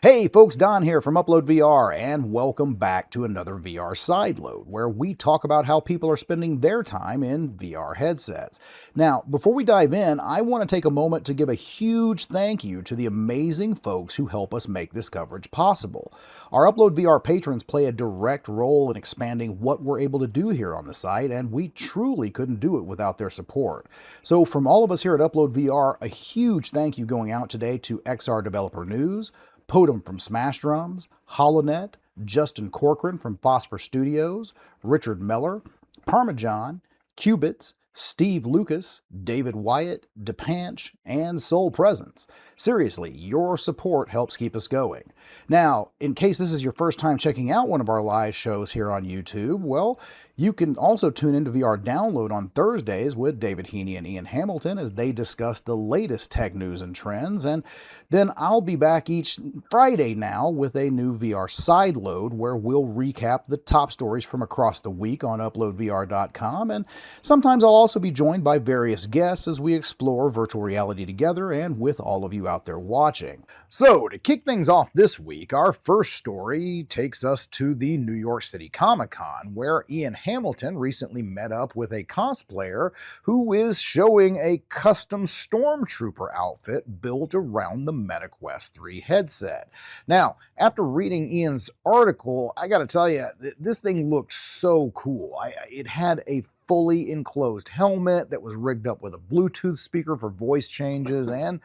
Hey folks, Don here from UploadVR, and welcome back to another VR Sideload, where we talk about how people are spending their time in VR headsets. Now, before we dive in, I want to take a moment to give a huge thank you to the amazing folks who help us make this coverage possible. Our UploadVR patrons play a direct role in expanding what we're able to do here on the site, and we truly couldn't do it without their support. So from all of us here at UploadVR, a huge thank you going out today to XR Developer News, Podum from Smash Drums, HoloNet, Justin Corcoran from Phosphor Studios, Richard Meller, Parmesan, Cubits, Steve Lucas, David Wyatt, DePanch, and Soul Presence. Seriously, your support helps keep us going. Now, in case this is your first time checking out one of our live shows here on YouTube, well, you can also tune into VR Download on Thursdays with David Heaney and Ian Hamilton as they discuss the latest tech news and trends, and then I'll be back each Friday now with a new VR Sideload where we'll recap the top stories from across the week on UploadVR.com, and sometimes I'll also be joined by various guests as we explore virtual reality together and with all of you out there watching. So, to kick things off this week, our first story takes us to the New York City Comic Con, where Ian Hamilton recently met up with a cosplayer who is showing a custom Stormtrooper outfit built around the MetaQuest 3 headset. Now, after reading Ian's article, I gotta tell you, this thing looked so cool. It had a fully enclosed helmet that was rigged up with a Bluetooth speaker for voice changes, and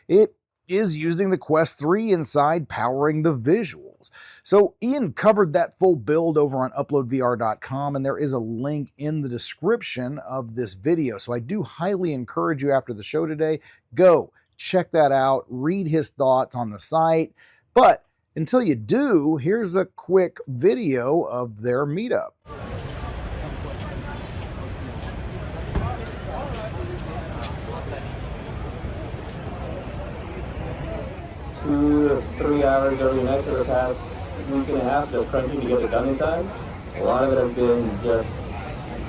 it is using the Quest 3 inside, powering the visuals. So Ian covered that full build over on UploadVR.com, and there is a link in the description of this video. So I do highly encourage you after the show today, go check that out, read his thoughts on the site. But until you do, here's a quick video of their meetup. 2 to 3 hours every night for the past week and a half just crunching to get it done in time. A lot of it has been just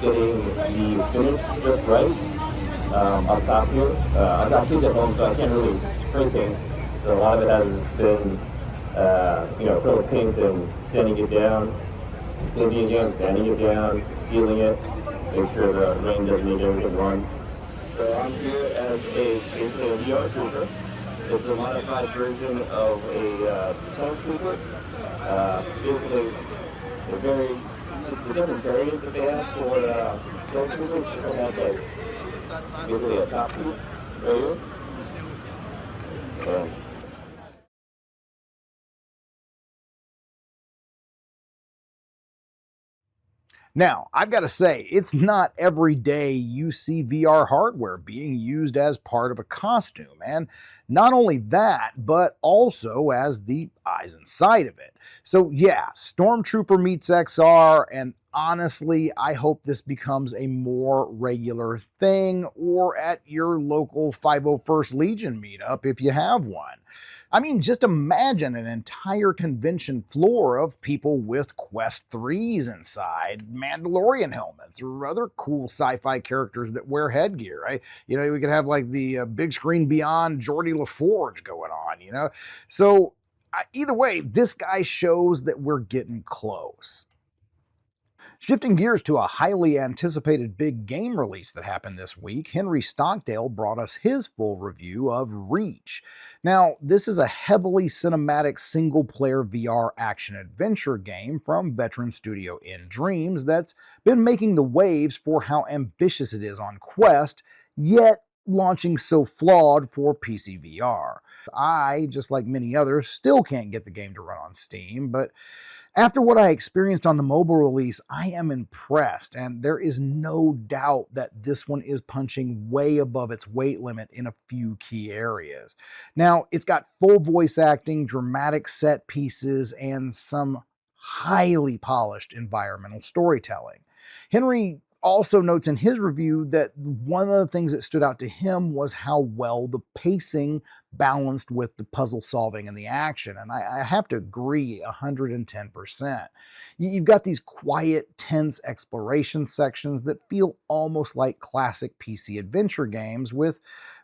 getting the finish just right. Up top here. I've got kids at home, so I can't really spray paint. So a lot of it has been, acrylic paint and sanding it down, painting it down, sanding it down, sealing it, make sure the rain doesn't make everything run. So I'm here as basically a VR trooper. It's a modified version of a Stormtrooper. Basically, the different variants that they have for Stormtroopers. Just have like basically a top piece right here. Now, I've got to say, it's not every day you see VR hardware being used as part of a costume. And not only that, but also as the eyes inside of it. So yeah, Stormtrooper meets XR, and honestly, I hope this becomes a more regular thing, or at your local 501st Legion meetup if you have one. I mean, just imagine an entire convention floor of people with Quest 3s inside, Mandalorian helmets, or other cool sci-fi characters that wear headgear. Right? We could have like the big screen beyond Geordie LaForge going on, So either way, this guy shows that we're getting close. Shifting gears to a highly anticipated big game release that happened this week, Henry Stockdale brought us his full review of Reach. Now, this is a heavily cinematic single-player VR action-adventure game from veteran studio In Dreams that's been making the waves for how ambitious it is on Quest, yet launching so flawed for PC VR. I, just like many others, still can't get the game to run on Steam, but after what I experienced on the mobile release, I am impressed, and there is no doubt that this one is punching way above its weight limit in a few key areas. Now, it's got full voice acting, dramatic set pieces, and some highly polished environmental storytelling. Henry also notes in his review that one of the things that stood out to him was how well the pacing balanced with the puzzle solving and the action. And I have to agree 110%. You've got these quiet, tense exploration sections that feel almost like classic PC adventure games with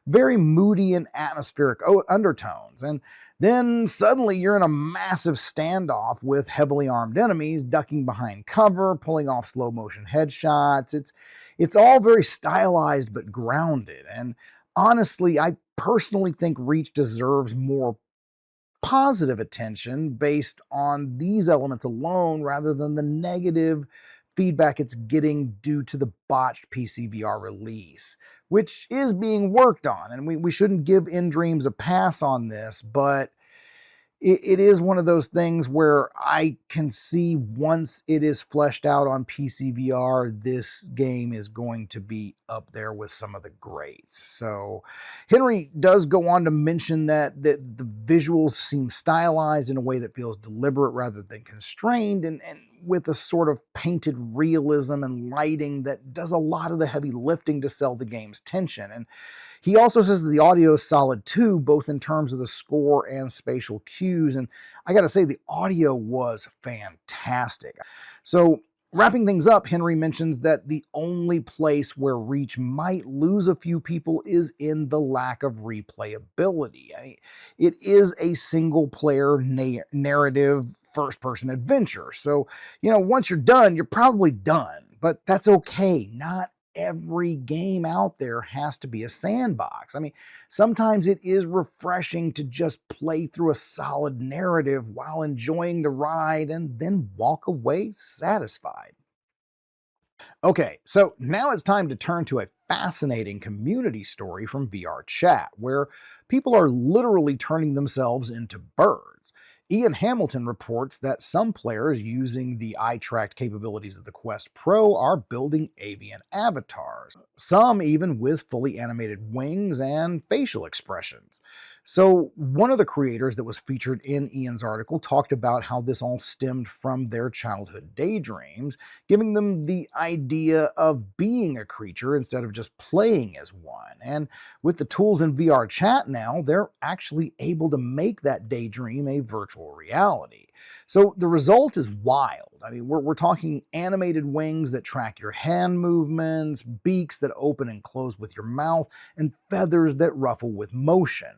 very moody and atmospheric undertones. And then suddenly you're in a massive standoff with heavily armed enemies, ducking behind cover, pulling off slow motion headshots. It's all very stylized but grounded. And honestly, I personally think Reach deserves more positive attention based on these elements alone rather than the negative feedback it's getting due to the botched PC VR release, which is being worked on. And we shouldn't give InDreams a pass on this, but it is one of those things where I can see once it is fleshed out on PC VR, this game is going to be up there with some of the greats. So Henry does go on to mention that the visuals seem stylized in a way that feels deliberate rather than constrained, and with a sort of painted realism and lighting that does a lot of the heavy lifting to sell the game's tension. And he also says the audio is solid too, both in terms of the score and spatial cues. And I gotta say, the audio was fantastic. So wrapping things up, Henry mentions that the only place where Reach might lose a few people is in the lack of replayability. It is a single player narrative first-person adventure. So, once you're done, you're probably done. But that's okay. Not every game out there has to be a sandbox. Sometimes it is refreshing to just play through a solid narrative while enjoying the ride and then walk away satisfied. Okay, so now it's time to turn to a fascinating community story from VRChat, where people are literally turning themselves into birds. Ian Hamilton reports that some players using the eye-tracked capabilities of the Quest Pro are building Avian avatars, some even with fully animated wings and facial expressions. So one of the creators that was featured in Ian's article talked about how this all stemmed from their childhood daydreams, giving them the idea of being a creature instead of just playing as one. And with the tools in VRChat now, they're actually able to make that daydream a virtual reality. So the result is wild. We're talking animated wings that track your hand movements, beaks that open and close with your mouth, and feathers that ruffle with motion.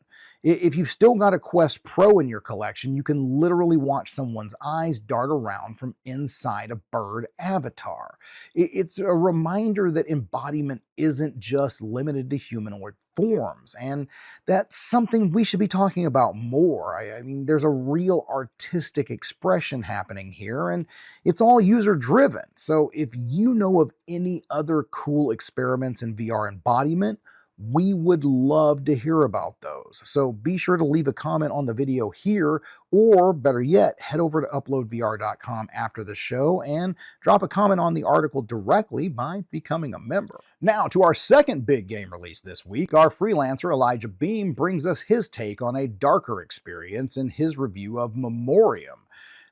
If you've still got a Quest Pro in your collection, you can literally watch someone's eyes dart around from inside a bird avatar. It's a reminder that embodiment isn't just limited to humanoid forms, and that's something we should be talking about more. There's a real artistic expression happening here, and it's all user-driven. So if you know of any other cool experiments in VR embodiment, we would love to hear about those. So be sure to leave a comment on the video here, or better yet, head over to UploadVR.com after the show and drop a comment on the article directly by becoming a member. Now to our second big game release this week, our freelancer Elijah Beam brings us his take on a darker experience in his review of Memoreum.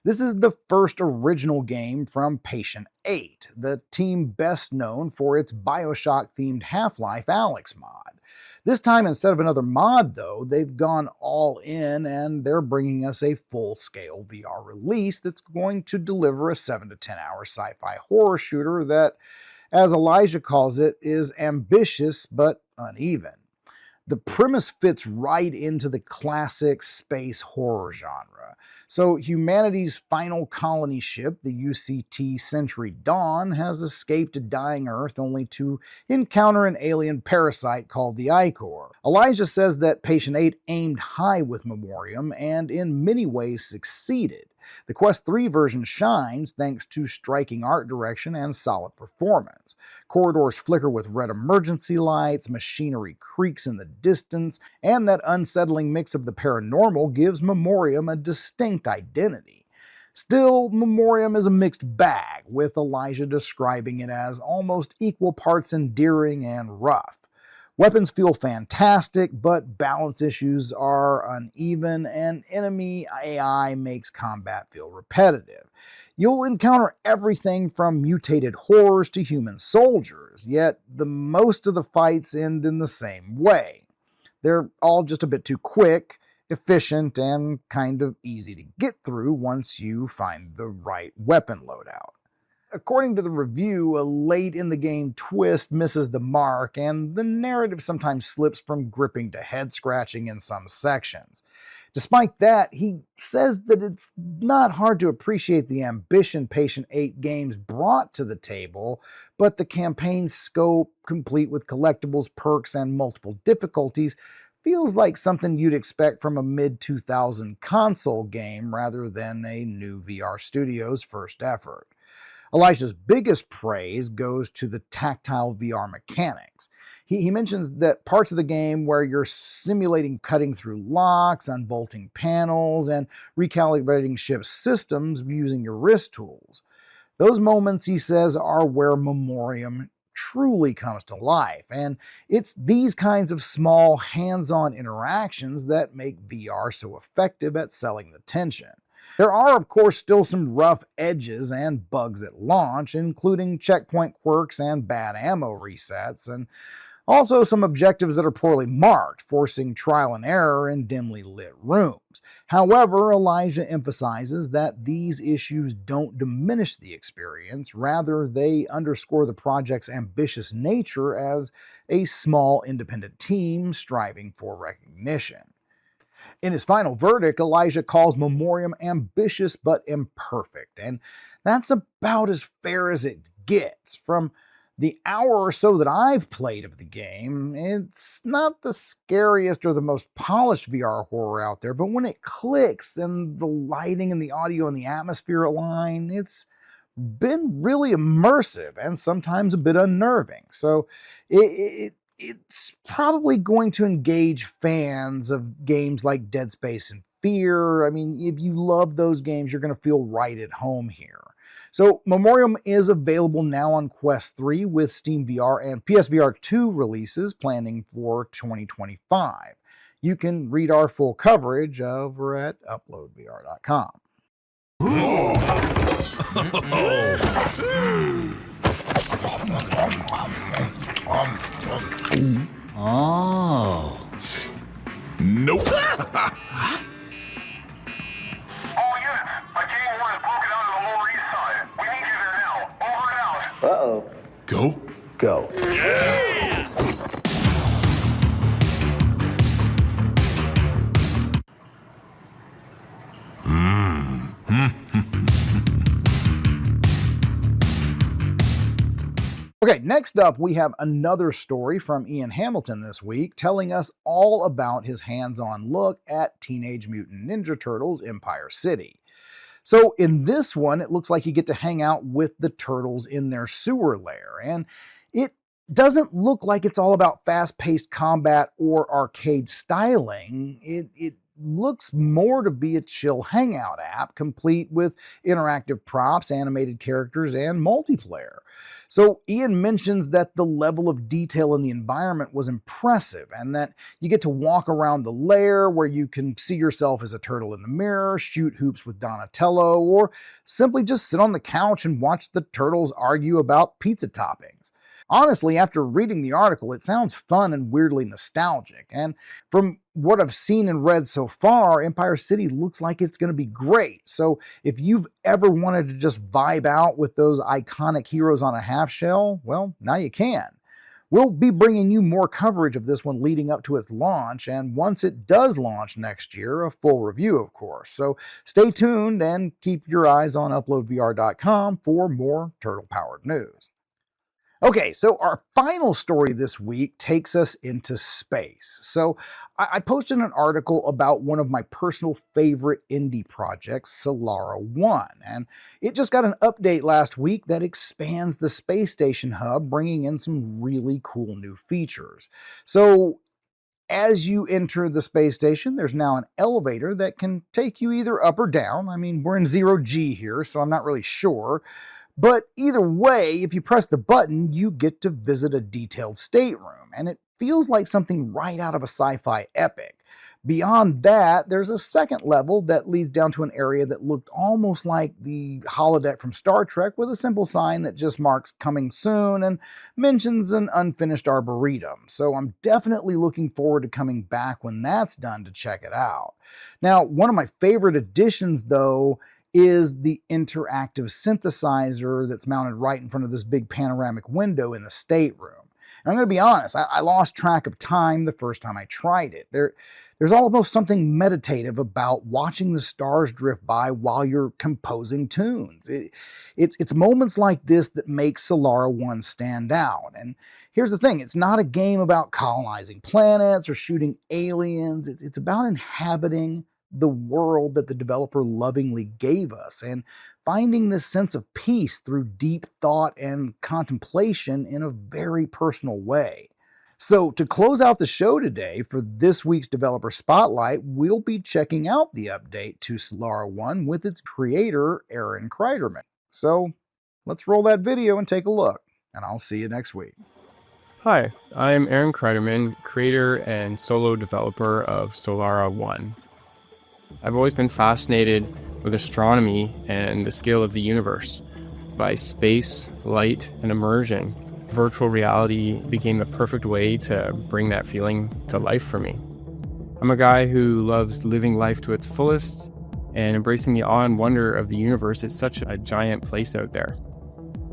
This is the first original game from Patient 8, the team best known for its Bioshock-themed Half-Life Alyx mod. This time, instead of another mod, though, they've gone all in and they're bringing us a full-scale VR release that's going to deliver a 7 to 10 hour sci-fi horror shooter that, as Elijah calls it, is ambitious but uneven. The premise fits right into the classic space horror genre. So humanity's final colony ship, the UCT Century Dawn, has escaped a dying Earth only to encounter an alien parasite called the Ichor. Elijah says that Patient 8 aimed high with Memoreum and in many ways succeeded. The Quest 3 version shines thanks to striking art direction and solid performance. Corridors flicker with red emergency lights, machinery creaks in the distance, and that unsettling mix of the paranormal gives Memoreum a distinct identity. Still, Memoreum is a mixed bag, with Elijah describing it as almost equal parts endearing and rough. Weapons feel fantastic, but balance issues are uneven, and enemy AI makes combat feel repetitive. You'll encounter everything from mutated horrors to human soldiers, yet most of the fights end in the same way. They're all just a bit too quick, efficient, and kind of easy to get through once you find the right weapon loadout. According to the review, a late in the game twist misses the mark, and the narrative sometimes slips from gripping to head scratching in some sections. Despite that, he says that it's not hard to appreciate the ambition Patient 8 games brought to the table, but the campaign's scope, complete with collectibles, perks, and multiple difficulties, feels like something you'd expect from a mid-2000 console game rather than a new VR studio's first effort. Elijah's biggest praise goes to the tactile VR mechanics. He mentions that parts of the game where you're simulating cutting through locks, unbolting panels, and recalibrating ship systems using your wrist tools. Those moments, he says, are where Memoreum truly comes to life, and it's these kinds of small, hands-on interactions that make VR so effective at selling the tension. There are, of course, still some rough edges and bugs at launch, including checkpoint quirks and bad ammo resets, and also some objectives that are poorly marked, forcing trial and error in dimly lit rooms. However, Elijah emphasizes that these issues don't diminish the experience, rather they underscore the project's ambitious nature as a small independent team striving for recognition. In his final verdict, Elijah calls Memoreum ambitious but imperfect, and that's about as fair as it gets. From the hour or so that I've played of the game, it's not the scariest or the most polished VR horror out there, but when it clicks and the lighting and the audio and the atmosphere align, it's been really immersive and sometimes a bit unnerving. So it's probably going to engage fans of games like Dead Space and Fear. I mean, if you love those games, you're going to feel right at home here. So Memoreum is available now on Quest 3 with Steam VR and PSVR 2 releases planning for 2025. You can read our full coverage over at UploadVR.com. Oh. Nope. All units, a gang war has broken out on the Lower East Side. We need you there now. Over and out. Uh-oh. Go. Go. Okay, next up we have another story from Ian Hamilton this week telling us all about his hands-on look at Teenage Mutant Ninja Turtles Empire City. So in this one, it looks like you get to hang out with the turtles in their sewer lair, and it doesn't look like it's all about fast-paced combat or arcade styling. It looks more to be a chill hangout app, complete with interactive props, animated characters, and multiplayer. So Ian mentions that the level of detail in the environment was impressive, and that you get to walk around the lair where you can see yourself as a turtle in the mirror, shoot hoops with Donatello, or simply just sit on the couch and watch the turtles argue about pizza toppings. Honestly, after reading the article, it sounds fun and weirdly nostalgic, and from what I've seen and read so far, Empire City looks like it's going to be great. So if you've ever wanted to just vibe out with those iconic heroes on a half shell, well, now you can. We'll be bringing you more coverage of this one leading up to its launch, and once it does launch next year, a full review, of course. So stay tuned and keep your eyes on UploadVR.com for more turtle-powered news. Okay, so our final story this week takes us into space. So I posted an article about one of my personal favorite indie projects, Solara One, and it just got an update last week that expands the space station hub, bringing in some really cool new features. So as you enter the space station, there's now an elevator that can take you either up or down. I mean, we're in 0G here, so I'm not really sure. But either way, if you press the button, you get to visit a detailed stateroom, and it feels like something right out of a sci-fi epic. Beyond that, there's a second level that leads down to an area that looked almost like the holodeck from Star Trek, with a simple sign that just marks coming soon and mentions an unfinished arboretum. So I'm definitely looking forward to coming back when that's done to check it out. Now, one of my favorite additions, though, is the interactive synthesizer that's mounted right in front of this big panoramic window in the stateroom. And I'm going to be honest, I lost track of time the first time I tried it. There's almost something meditative about watching the stars drift by while you're composing tunes. It's moments like this that make Solara One stand out. And here's the thing, it's not a game about colonizing planets or shooting aliens. It's about inhabiting the world that the developer lovingly gave us and finding this sense of peace through deep thought and contemplation in a very personal way. So to close out the show today, for this week's Developer Spotlight, we'll be checking out the update to Solara One with its creator, Aaron Cryderman. So let's roll that video and take a look, and I'll see you next week. Hi, I'm Aaron Cryderman, creator and solo developer of Solara One. I've always been fascinated with astronomy and the scale of the universe. By space, light, and immersion, virtual reality became the perfect way to bring that feeling to life for me. I'm a guy who loves living life to its fullest and embracing the awe and wonder of the universe. It's such a giant place out there.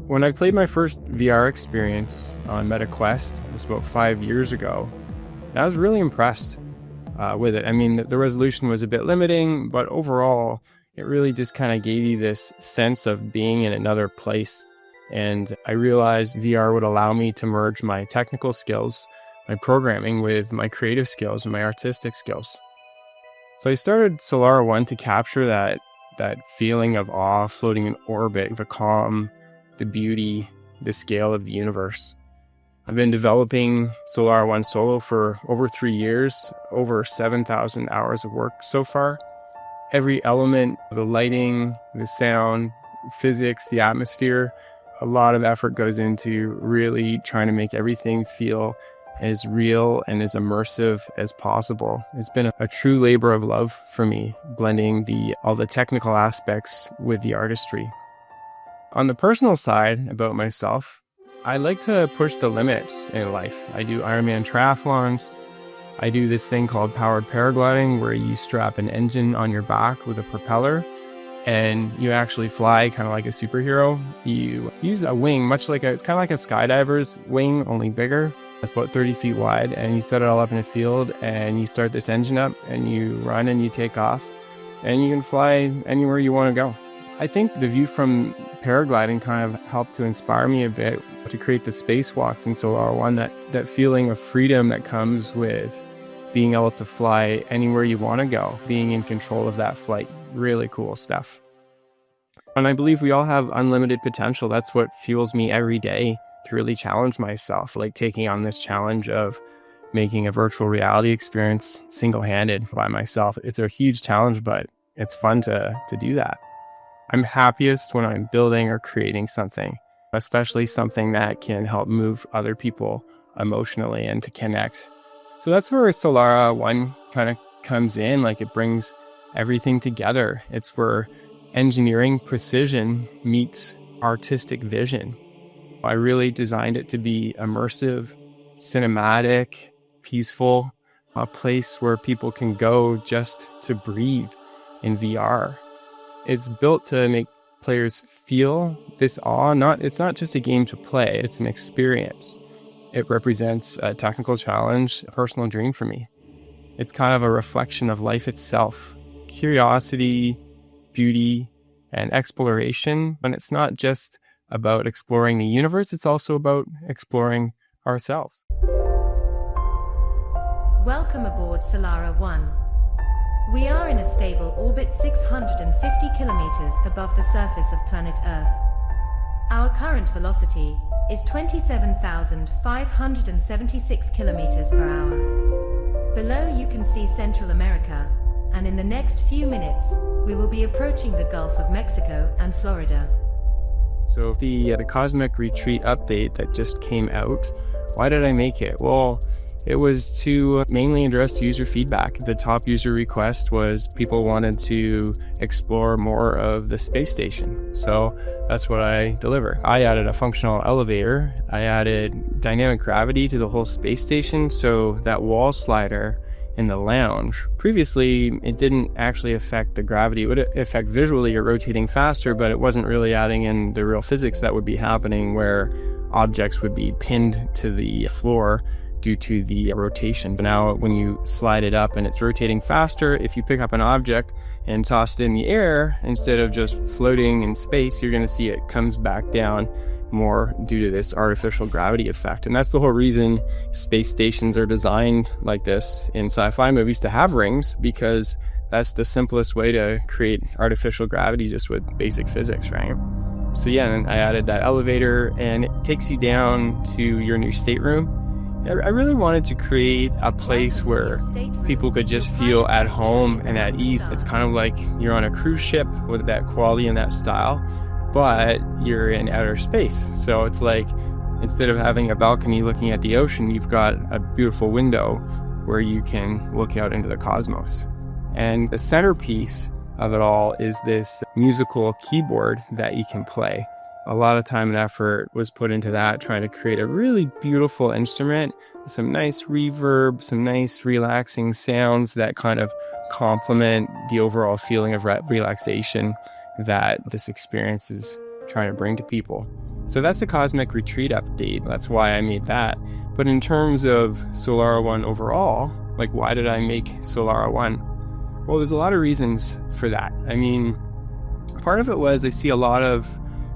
When I played my first VR experience on Meta Quest, it was about 5 years ago, I was really impressed with it. I mean, the resolution was a bit limiting, but overall, it really just kind of gave you this sense of being in another place. And I realized VR would allow me to merge my technical skills, my programming, with my creative skills and my artistic skills. So I started Solara One to capture that feeling of awe floating in orbit, the calm, the beauty, the scale of the universe. I've been developing Solara One solo for over 3 years, over 7,000 hours of work so far. Every element, the lighting, the sound, physics, the atmosphere, a lot of effort goes into really trying to make everything feel as real and as immersive as possible. It's been a true labor of love for me, blending all the technical aspects with the artistry. On the personal side about myself, I like to push the limits in life. I do Ironman triathlons. I do this thing called powered paragliding, where you strap an engine on your back with a propeller and you actually fly kind of like a superhero. You use a wing, it's kind of like a skydiver's wing, only bigger. It's about 30 feet wide, and you set it all up in a field and you start this engine up and you run and you take off and you can fly anywhere you want to go. I think the view from paragliding kind of helped to inspire me a bit to create the spacewalks in Solara One, that feeling of freedom that comes with being able to fly anywhere you want to go, being in control of that flight. Really cool stuff. And I believe we all have unlimited potential. That's what fuels me every day to really challenge myself, like taking on this challenge of making a virtual reality experience single-handed by myself. It's a huge challenge, but it's fun to do that. I'm happiest when I'm building or creating something, especially something that can help move other people emotionally and to connect. So that's where Solara One kind of comes in, like it brings everything together. It's where engineering precision meets artistic vision. I really designed it to be immersive, cinematic, peaceful, a place where people can go just to breathe in VR. It's built to make players feel this awe. It's not just a game to play, it's an experience. It represents a technical challenge, a personal dream for me. It's kind of a reflection of life itself. Curiosity, beauty, and exploration. And it's not just about exploring the universe, it's also about exploring ourselves. Welcome aboard Solara One. We are in a stable orbit 650 kilometers above the surface of planet Earth. Our current velocity is 27,576 kilometers per hour. Below you can see Central America, and in the next few minutes, we will be approaching the Gulf of Mexico and Florida. So the Cosmic Retreat update that just came out, why did I make it? Well, It was to mainly address user feedback. The top user request was people wanted to explore more of the space station. So that's what I deliver. I added a functional elevator. I added dynamic gravity to the whole space station. So that wall slider in the lounge, previously it didn't actually affect the gravity. It would affect visually, you're rotating faster, but it wasn't really adding in the real physics that would be happening where objects would be pinned to the floor due to the rotation. Now, when you slide it up and it's rotating faster, if you pick up an object and toss it in the air, instead of just floating in space, you're going to see it comes back down more due to this artificial gravity effect. And that's the whole reason space stations are designed like this in sci-fi movies, to have rings, because that's the simplest way to create artificial gravity just with basic physics, right? So yeah, and I added that elevator, and it takes you down to your new stateroom. I really wanted to create a place where people could just feel at home and at ease. It's kind of like you're on a cruise ship with that quality and that style, but you're in outer space. So it's like, instead of having a balcony looking at the ocean, you've got a beautiful window where you can look out into the cosmos. And the centerpiece of it all is this musical keyboard that you can play. A lot of time and effort was put into that, trying to create a really beautiful instrument, some nice reverb, some nice relaxing sounds that kind of complement the overall feeling of relaxation that this experience is trying to bring to people. So that's a Cosmic Retreat update. That's why I made that. But in terms of Solara One overall, like, why did I make Solara One? Well, there's a lot of reasons for that. I mean, part of it was I see a lot of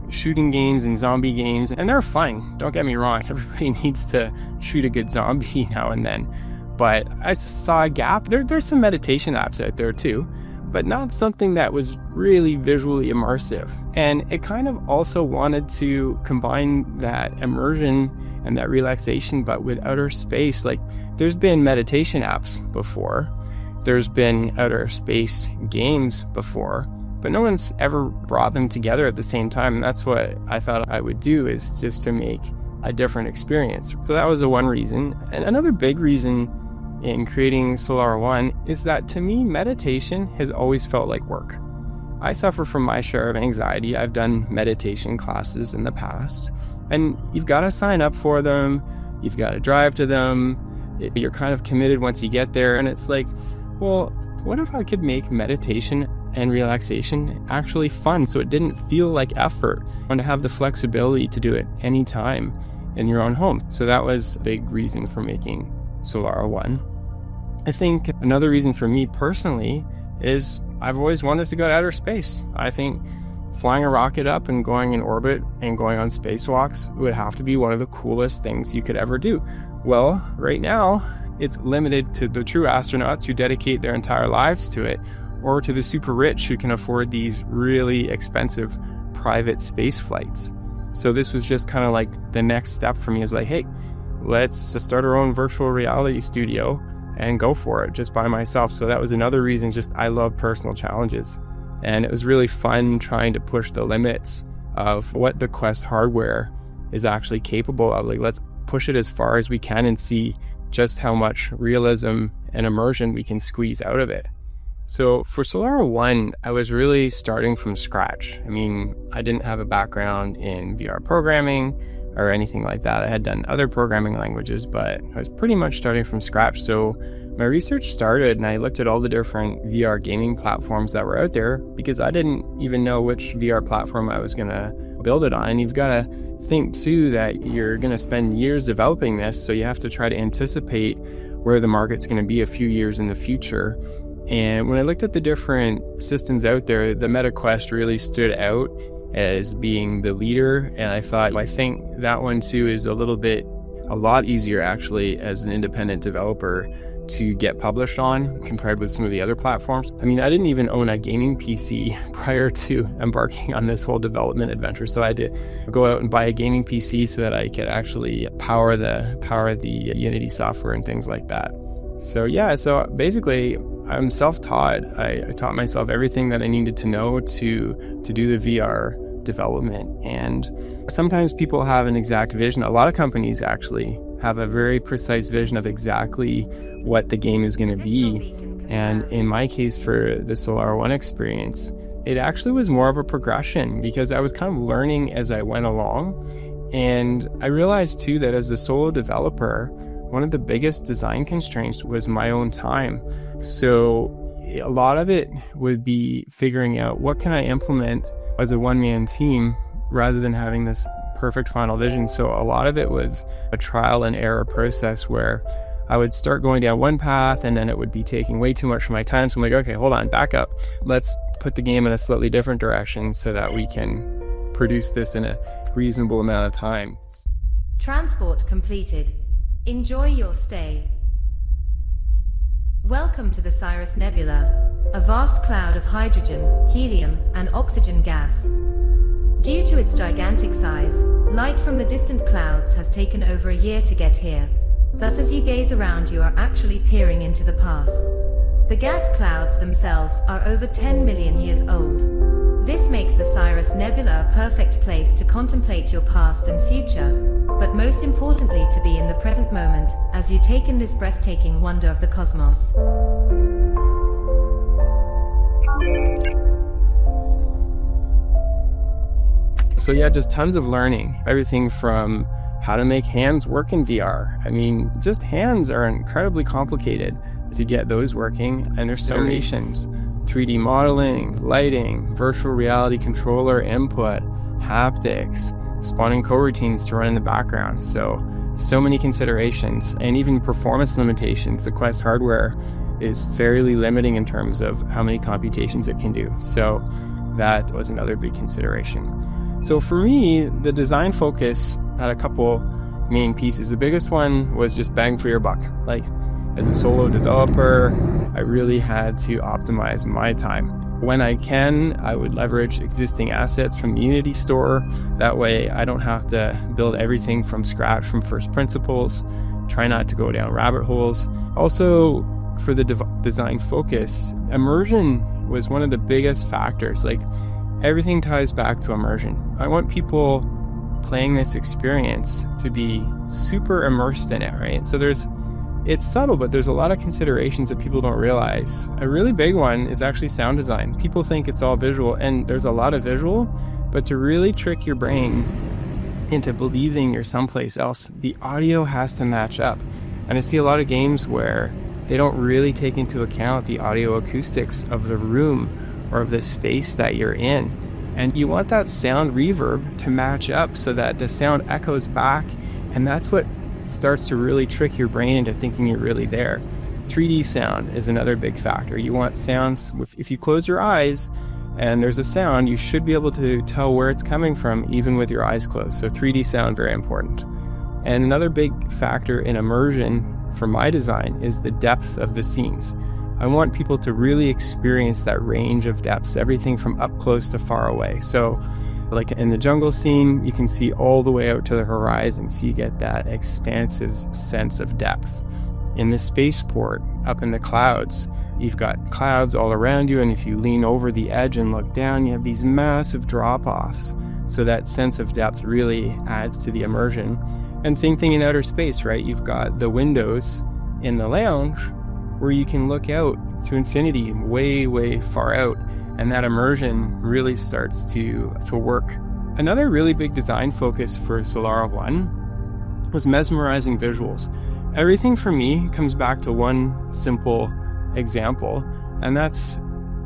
shooting games and zombie games, and they're fun. Don't get me wrong. Everybody needs to shoot a good zombie now and then. But I saw a gap. There's some meditation apps out there too, but not something that was really visually immersive. And it kind of also wanted to combine that immersion and that relaxation, but with outer space. Like, there's been meditation apps before. There's been outer space games before, but no one's ever brought them together at the same time. And that's what I thought I would do, is just to make a different experience. So that was the one reason. And another big reason in creating Solara One is that, to me, meditation has always felt like work. I suffer from my share of anxiety. I've done meditation classes in the past, and you've got to sign up for them. You've got to drive to them. You're kind of committed once you get there. And it's like, well, what if I could make meditation and relaxation actually fun, so it didn't feel like effort, and to have the flexibility to do it anytime in your own home? So that was a big reason for making Solara One. I think another reason for me personally is I've always wanted to go to outer space. I think flying a rocket up and going in orbit and going on spacewalks would have to be one of the coolest things you could ever do. Well, right now, it's limited to the true astronauts who dedicate their entire lives to it, or to the super rich who can afford these really expensive private space flights. So this was just kind of like the next step for me, is like, hey, let's just start our own virtual reality studio and go for it just by myself. So that was another reason. Just, I love personal challenges, and it was really fun trying to push the limits of what the Quest hardware is actually capable of. Like, let's push it as far as we can and see just how much realism and immersion we can squeeze out of it. So for Solara One, I was really starting from scratch. I mean, I didn't have a background in VR programming or anything like that. I had done other programming languages, but I was pretty much starting from scratch. So my research started, and I looked at all the different VR gaming platforms that were out there, because I didn't even know which VR platform I was going to build it on. And you've got to think too that you're going to spend years developing this, so you have to try to anticipate where the market's going to be a few years in the future. And when I looked at the different systems out there, the Meta Quest really stood out as being the leader. And I thought, I think that one too is a lot easier actually as an independent developer to get published on compared with some of the other platforms. I mean, I didn't even own a gaming PC prior to embarking on this whole development adventure. So I had to go out and buy a gaming PC so that I could actually power the Unity software and things like that. So yeah, so basically I'm self-taught. I taught myself everything that I needed to know to do the VR development. And sometimes people have an exact vision. A lot of companies actually have a very precise vision of exactly what the game is going to be. And in my case, for the Solara One experience, it actually was more of a progression because I was kind of learning as I went along. And I realized too that as a solo developer, one of the biggest design constraints was my own time. So a lot of it would be figuring out what can I implement as a one-man team rather than having this perfect final vision. So a lot of it was a trial and error process where I would start going down one path and then it would be taking way too much of my time. So I'm like, okay, hold on, back up. Let's put the game in a slightly different direction so that we can produce this in a reasonable amount of time. Transport completed. Enjoy your stay. Welcome to the Cirrus Nebula, a vast cloud of hydrogen, helium, and oxygen gas. Due to its gigantic size, light from the distant clouds has taken over a year to get here. Thus, as you gaze around, you are actually peering into the past. The gas clouds themselves are over 10 million years old. This makes the Cirrus Nebula a perfect place to contemplate your past and future, but most importantly to be in the present moment as you take in this breathtaking wonder of the cosmos. So yeah, just tons of learning. Everything from how to make hands work in VR. I mean, just hands are incredibly complicated to get those working, and there's so many things. 3D modeling, lighting, virtual reality controller input, haptics, spawning coroutines to run in the background. So many considerations, and even performance limitations. The Quest hardware is fairly limiting in terms of how many computations it can do. So that was another big consideration. So for me, the design focus had a couple main pieces. The biggest one was just bang for your buck. Like, as a solo developer, I really had to optimize my time. When I can, I would leverage existing assets from the Unity store. That way I don't have to build everything from scratch from first principles. Try not to go down rabbit holes. Also, for the design focus, immersion was one of the biggest factors. Like, everything ties back to immersion. I want people playing this experience to be super immersed in it, right? So it's subtle, but there's a lot of considerations that people don't realize. A really big one is actually sound design. People think it's all visual, and there's a lot of visual, but to really trick your brain into believing you're someplace else, the audio has to match up. And I see a lot of games where they don't really take into account the audio acoustics of the room or of the space that you're in. And you want that sound reverb to match up so that the sound echoes back, and that's what starts to really trick your brain into thinking you're really there. 3D sound is another big factor. You want sounds, if you close your eyes and there's a sound, you should be able to tell where it's coming from even with your eyes closed. So 3D sound, very important. And another big factor in immersion for my design is the depth of the scenes. I want people to really experience that range of depths, everything from up close to far away. So like in the jungle scene, you can see all the way out to the horizon, so you get that expansive sense of depth. In the spaceport, up in the clouds, you've got clouds all around you, and if you lean over the edge and look down, you have these massive drop-offs. So that sense of depth really adds to the immersion. And same thing in outer space, right? You've got the windows in the lounge where you can look out to infinity, way, way far out. And that immersion really starts to work. Another really big design focus for Solara One was mesmerizing visuals. Everything for me comes back to one simple example, and that's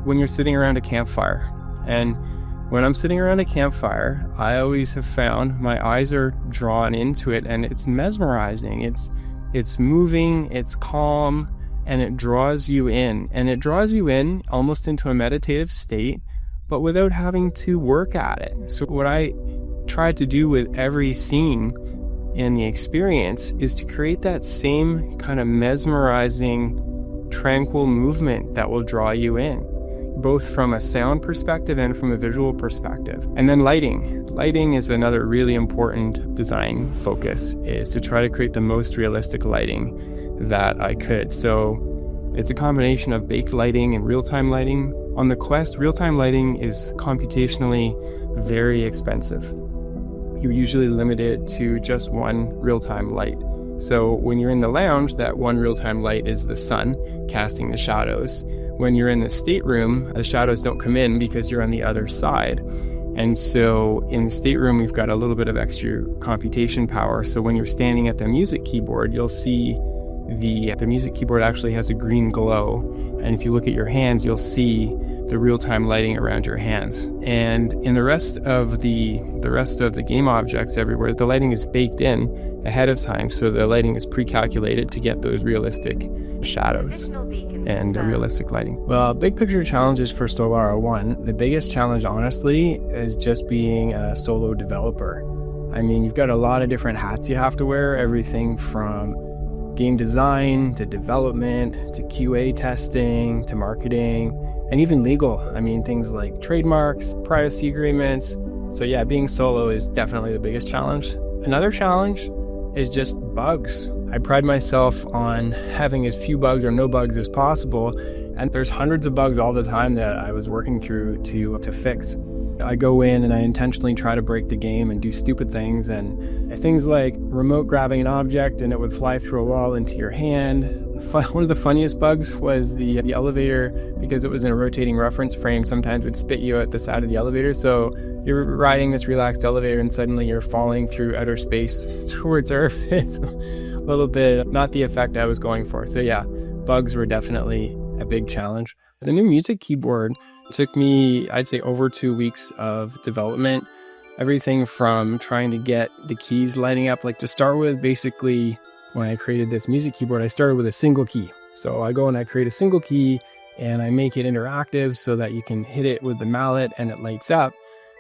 when you're sitting around a campfire. And when I'm sitting around a campfire, I always have found my eyes are drawn into it, and it's mesmerizing. It's moving, it's calm, and it draws you in. And it draws you in almost into a meditative state, but without having to work at it. So what I try to do with every scene in the experience is to create that same kind of mesmerizing, tranquil movement that will draw you in, both from a sound perspective and from a visual perspective. And then lighting. Lighting is another really important design focus, is to try to create the most realistic lighting that I could. So it's a combination of baked lighting and real-time lighting. On the Quest, real-time lighting is computationally very expensive. You're usually limited to just one real-time light. So when you're in the lounge, that one real-time light is the sun casting the shadows. When you're in the stateroom, the shadows don't come in because you're on the other side. And so in the stateroom, we've got a little bit of extra computation power. So when you're standing at the music keyboard, you'll see the music keyboard actually has a green glow. And if you look at your hands, you'll see the real-time lighting around your hands. And in the rest of the game objects everywhere, the lighting is baked in ahead of time. So the lighting is pre-calculated to get those realistic shadows and realistic lighting. Well, big picture challenges for Solara One. The biggest challenge, honestly, is just being a solo developer. I mean, you've got a lot of different hats you have to wear, everything from game design to development to QA testing to marketing and even legal. I mean, things like trademarks, privacy agreements. So yeah, being solo is definitely the biggest challenge. Another challenge is just bugs. I pride myself on having as few bugs or no bugs as possible, and there's hundreds of bugs all the time that I was working through to fix. I go in and I intentionally try to break the game and do stupid things, and things like remote grabbing an object and it would fly through a wall into your hand. One of the funniest bugs was the elevator, because it was in a rotating reference frame, sometimes would spit you at the side of the elevator. So you're riding this relaxed elevator and suddenly you're falling through outer space towards Earth. It's a little bit not the effect I was going for. So yeah, bugs were definitely a big challenge. The new music keyboard took me, I'd say, over 2 weeks of development. Everything from trying to get the keys lighting up, like to start with, basically, when I created this music keyboard, I started with a single key. So I go and I create a single key and I make it interactive so that you can hit it with the mallet and it lights up.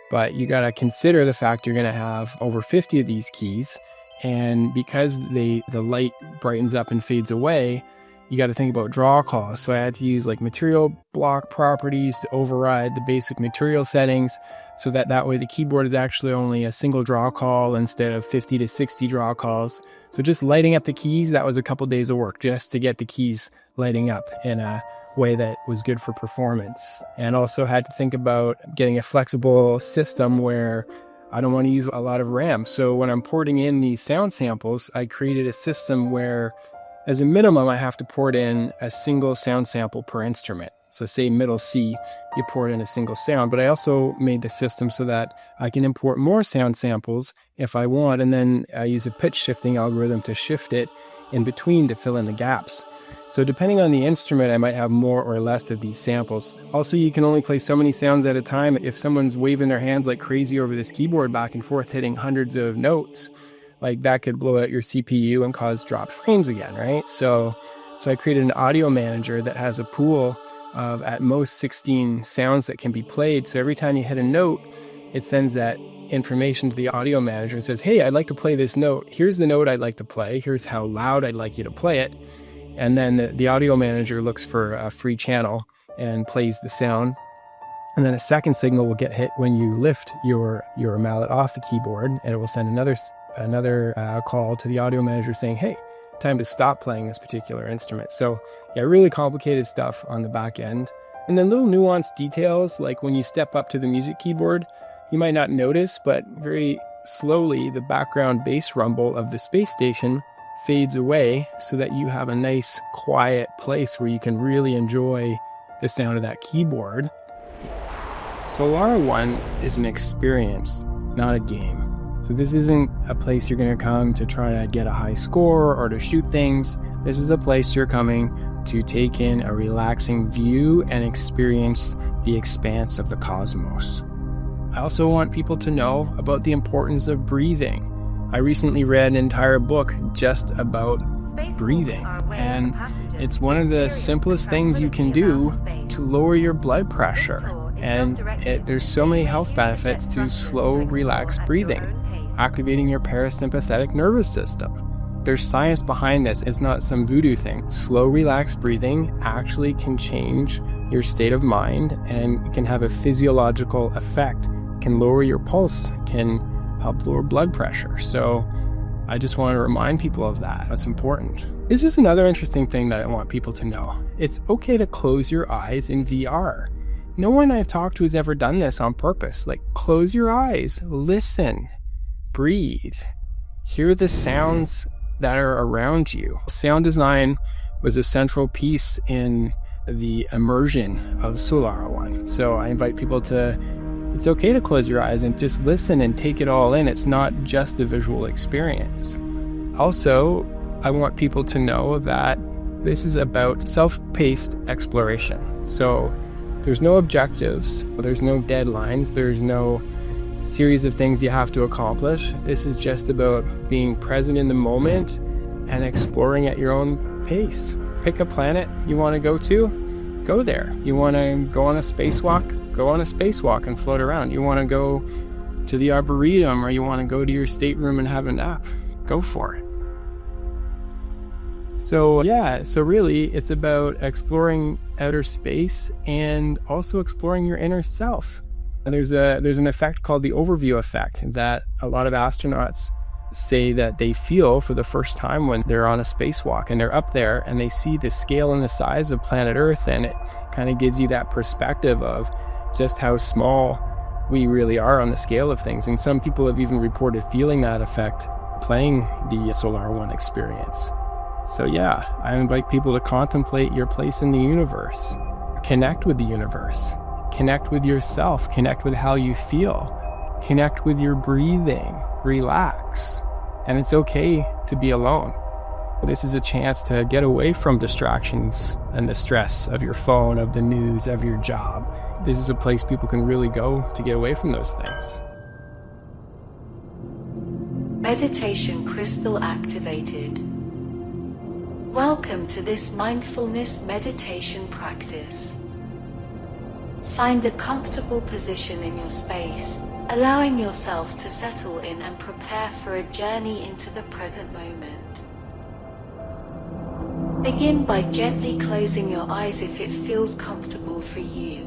But you got to consider the fact you're going to have over 50 of these keys. And because the light brightens up and fades away, you got to think about draw calls. So I had to use like material block properties to override the basic material settings so that way the keyboard is actually only a single draw call instead of 50 to 60 draw calls. So just lighting up the keys, that was a couple days of work just to get the keys lighting up in a way that was good for performance. And also had to think about getting a flexible system where I don't want to use a lot of RAM. So when I'm porting in these sound samples, I created a system where as a minimum, I have to port in a single sound sample per instrument. So say middle C, you port in a single sound, but I also made the system so that I can import more sound samples if I want, and then I use a pitch shifting algorithm to shift it in between to fill in the gaps. So depending on the instrument, I might have more or less of these samples. Also, you can only play so many sounds at a time. If someone's waving their hands like crazy over this keyboard back and forth, hitting hundreds of notes, like that could blow out your CPU and cause dropped frames again, right? So I created an audio manager that has a pool of at most 16 sounds that can be played. So every time you hit a note, it sends that information to the audio manager and says, hey, I'd like to play this note. Here's the note I'd like to play. Here's how loud I'd like you to play it. And then the audio manager looks for a free channel and plays the sound. And then a second signal will get hit when you lift your mallet off the keyboard, and it will send another call to the audio manager saying, hey, time to stop playing this particular instrument. So yeah, really complicated stuff on the back end. And then little nuanced details, like when you step up to the music keyboard, you might not notice, but very slowly the background bass rumble of the space station fades away so that you have a nice quiet place where you can really enjoy the sound of that keyboard. Solara One is an experience, not a game. So this isn't a place you're going to come to try to get a high score or to shoot things. This is a place you're coming to take in a relaxing view and experience the expanse of the cosmos. I also want people to know about the importance of breathing. I recently read an entire book just about breathing, and it's one of the simplest things you can do to lower your blood pressure. And there's so many health benefits to slow, relaxed breathing, activating your parasympathetic nervous system. There's science behind this. It's not some voodoo thing. Slow, relaxed breathing actually can change your state of mind and can have a physiological effect, can lower your pulse, can help lower blood pressure. So I just want to remind people of that. That's important. This is another interesting thing that I want people to know. It's okay to close your eyes in VR. No one I've talked to has ever done this on purpose. Like, close your eyes, listen, breathe, hear the sounds that are around you. Sound design was a central piece in the immersion of Solara One. So I invite people it's okay to close your eyes and just listen and take it all in. It's not just a visual experience. Also, I want people to know that this is about self-paced exploration. So there's no objectives, there's no deadlines, there's no series of things you have to accomplish. This is just about being present in the moment and exploring at your own pace. Pick a planet you want to go to, go there. You want to go on a spacewalk, go on a spacewalk and float around. You want to go to the Arboretum, or you want to go to your stateroom and have a nap, go for it. So really it's about exploring outer space and also exploring your inner self. And there's an effect called the overview effect that a lot of astronauts say that they feel for the first time when they're on a spacewalk and they're up there and they see the scale and the size of planet Earth, and it kind of gives you that perspective of just how small we really are on the scale of things. And some people have even reported feeling that effect playing the Solara One experience. So yeah, I invite people to contemplate your place in the universe, connect with the universe, connect with yourself, connect with how you feel, connect with your breathing, relax. And it's okay to be alone. This is a chance to get away from distractions and the stress of your phone, of the news, of your job. This is a place people can really go to get away from those things. Meditation crystal activated. Welcome to this mindfulness meditation practice. Find a comfortable position in your space, allowing yourself to settle in and prepare for a journey into the present moment. Begin by gently closing your eyes if it feels comfortable for you.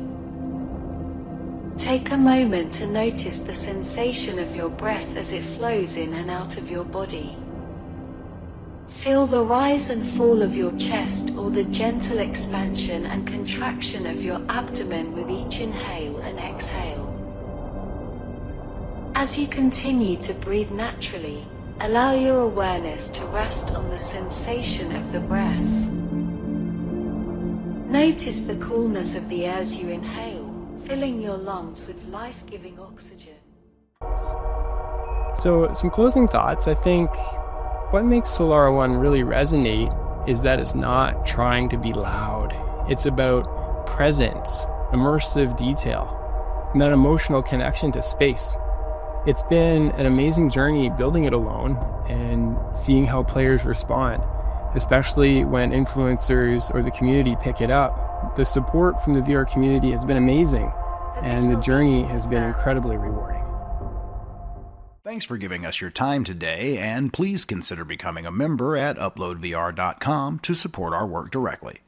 Take a moment to notice the sensation of your breath as it flows in and out of your body. Feel the rise and fall of your chest, or the gentle expansion and contraction of your abdomen with each inhale and exhale. As you continue to breathe naturally, allow your awareness to rest on the sensation of the breath. Notice the coolness of the air as you inhale, filling your lungs with life-giving oxygen. So some closing thoughts. I think what makes Solara One really resonate is that it's not trying to be loud. It's about presence, immersive detail, and that emotional connection to space. It's been an amazing journey building it alone and seeing how players respond, especially when influencers or the community pick it up. The support from the VR community has been amazing, and the journey has been incredibly rewarding. Thanks for giving us your time today, and please consider becoming a member at UploadVR.com to support our work directly.